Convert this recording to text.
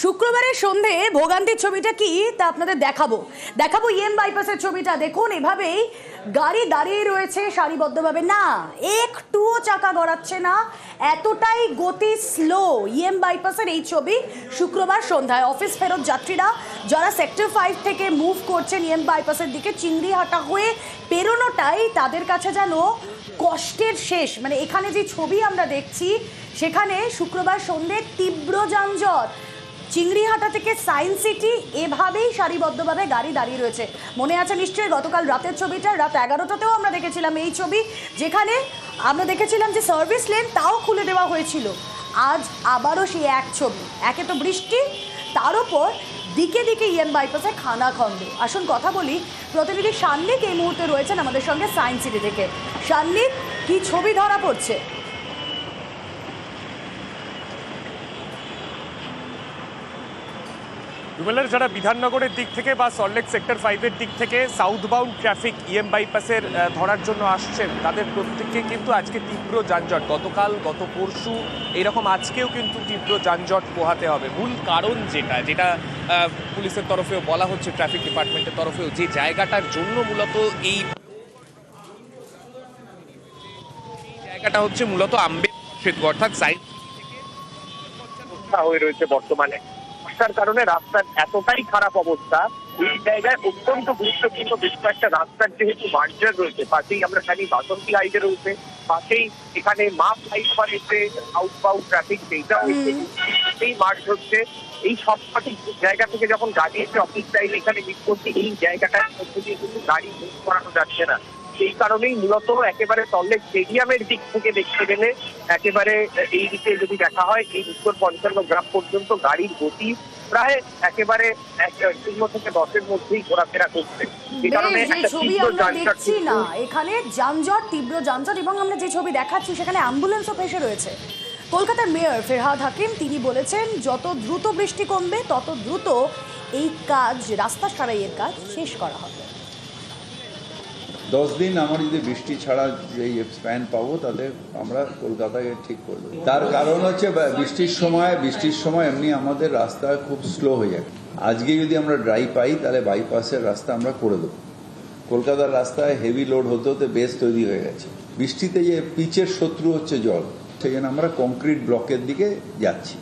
শুক্রবারের সন্ধে ভোগান্তির ছবিটা কি তা আপনাদের দেখাবো ইএম বাইপাসের ছবিটা। দেখুন এভাবেই গাড়ি দাঁড়িয়ে রয়েছে সারিবদ্ধভাবে, না একটুও চাকা গড়াচ্ছে না, এতটাই গতি স্লো। ইএম বাইপাসের এই ছবি শুক্রবার সন্ধ্যায় অফিস ফেরত যাত্রীরা যারা সেক্টর 5 থেকে মুভ করছেন ইএম বাইপাসের দিকে, চিংড়িহাটা হয়ে পেরোনোটাই তাদের কাছে যেন কষ্টের শেষ। মানে এখানে যে ছবি আমরা দেখছি সেখানে শুক্রবার সন্ধ্যে তীব্র যানজট। চিংড়িহাটা থেকে সায়েন্স সিটি এভাবেই সারিবদ্ধভাবে গাড়ি দাঁড়িয়ে রয়েছে। মনে আছে নিশ্চয়ই গতকাল রাতের ছবিটা, রাত 11টাতেও আমরা দেখেছিলাম এই ছবি, যেখানে আমরা দেখেছিলাম যে সার্ভিস লেন তাও খুলে দেওয়া হয়েছিল। আজ আবারও সেই এক ছবি, একে তো বৃষ্টি, তার উপর দিকে দিকে ইএম বাইপাসে খানাখন্দ। আসুন কথা বলি, প্রতিনিধি সান্নিক এই মুহূর্তে রয়েছেন আমাদের সঙ্গে সায়েন্স সিটি থেকে। সান্নিক, কি ছবি ধরা পড়ছে? রুমেলার যারা বিধাননগরের দিক থেকে বা সল্টলেক সেক্টর 5-এর দিক থেকে সাউথবাউন্ড ট্রাফিক ইএম বাইপাসের ধরার জন্য আসছেন, তাদের প্রত্যেককে কিন্তু আজকে তীব্র যানজট, গতকাল গত পরশু এইরকম আজকেও কিন্তু তীব্র যানজট পোহাতে হবে। মূল কারণ যেটা পুলিশের তরফেও বলা হচ্ছে, ট্রাফিক ডিপার্টমেন্টের তরফেও, যে জায়গাটার জন্য মূলত এই জায়গাটা হচ্ছে মূলত আম্বেদকর অর্থাৎ সাইড হয়ে রয়েছে বর্তমানে। বর্ষার কারণে রাস্তার এতটাই খারাপ অবস্থা, এই জায়গায় অত্যন্ত গুরুত্বপূর্ণ বেশ কয়েকটা রাস্তার যেহেতু মার্জার রয়েছে, পাশেই আমরা জানি বাসন্তী হাইওয়ে রয়েছে, পাশেই এখানে মা ফ্লাইওভার এসে আউটবাউন্ড ট্রাফিক সেইটা হচ্ছে, এই মার্জ হচ্ছে। এই সব সঠিক জায়গা থেকে যখন গাড়ি এসে অফিস টাইমে এখানে মিট করছে, এই জায়গাটার মধ্যে দিয়ে কিন্তু গাড়ি মুভ করানো যাচ্ছে না। সেই কারণেই মূলত একেবারে সল্টলেক স্টেডিয়ামের দিক থেকে দেখতে গেলে একেবারে এই দিকে যদি দেখা হয়, এই উত্তর 55 গ্রাম পর্যন্ত গাড়ির গতি প্রায় একেবারে 0 থেকে 10-এর মধ্যেই ঘোরাফেরা করছে। এই কারণে একটা তীব্র যানজট না, এখানে যানজট, তীব্র যানজট, এবং আমরা যে ছবি দেখাচ্ছি সেখানে অ্যাম্বুলেন্সও ফেসে রয়েছে। কলকাতার মেয়র ফেরহাদ হাকিম তিনি বলেছেন, যত দ্রুত বৃষ্টি কমবে তত দ্রুত এই কাজ, রাস্তা সারাইয়ের কাজ শেষ করা হবে। 10 দিন আমার যদি বৃষ্টি ছাড়া এই স্প্যান পাবো, তাহলে আমরা কলকাতায় ঠিক করবো। তার কারণ হচ্ছে বৃষ্টির সময় এমনি আমাদের রাস্তা খুব স্লো হয়ে যায়। আজকে যদি আমরা ড্রাই পাই তাহলে বাইপাসের রাস্তা আমরা করে দেবো। কলকাতার রাস্তায় হেভি লোড হতে হতে বেস তৈরি হয়ে গেছে। বৃষ্টিতে যে পিচের শত্রু হচ্ছে জল, সেই জন্য আমরা কংক্রিট ব্লকের দিকে যাচ্ছি।